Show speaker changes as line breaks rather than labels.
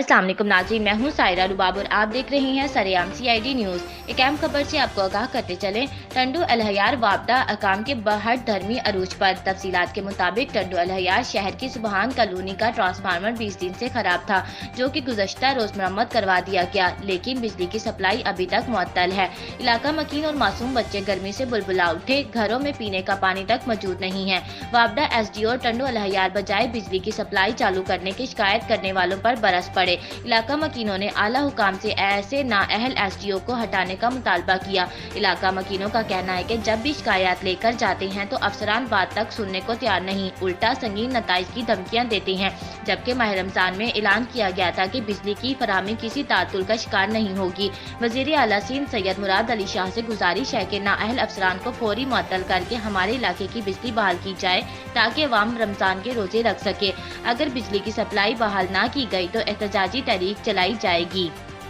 अस्सलाम वालेकुम नाज़रीन, मैं हूं सायरा रुबाब और आप देख रहे हैं सरेआम CID न्यूज़। एक अहम खबर से आपको आगाह करते चलें। टंडू अलहयार वापडा अकाम के बहट धर्मी अरूज पर। तफसीलात के मुताबिक टंडू अलहयार शहर की सुबहान कॉलोनी का ट्रांसफार्मर 20 दिन से खराब था, जो कि गुज़श्ता रोज मरम्मत करवा दिया गया, लेकिन बिजली की सप्लाई अभी तक मुअत्तल है। इलाका मकीन और मासूम बच्चे गर्मी से बुलबुला उठे, घरों में पीने का पानी तक मौजूद नहीं है। वापडा SDO टंडू अलहयार बजाय बिजली की सप्लाई चालू करने की शिकायत करने वालों पर बरस पड़े। इलाका मकीनों ने आला हुकाम से ऐसे नाअहल SDO को हटाने का मुतालबा किया। इलाका मकीनों का कहना है कि जब भी शिकायत लेकर जाते हैं तो अफसरान बात तक सुनने को तैयार नहीं, उल्टा संगीन नताइज की धमकियां देते हैं। जबकि माह रमजान में ऐलान किया गया था कि बिजली की फराहमी किसी तातुल का शिकार नहीं होगी। वजीर आला सिंध सैयद मुराद अली शाह से गुजारिश है कि नाअहल अफसरान को फौरी मुअत्तल करके हमारे इलाके की बिजली बहाल की जाए, ताकि अवाम रमजान के रोजे रख सके। अगर बिजली की सप्लाई बहाल ना की गई तो एहतजाजी तहरीक चलाई जाएगी।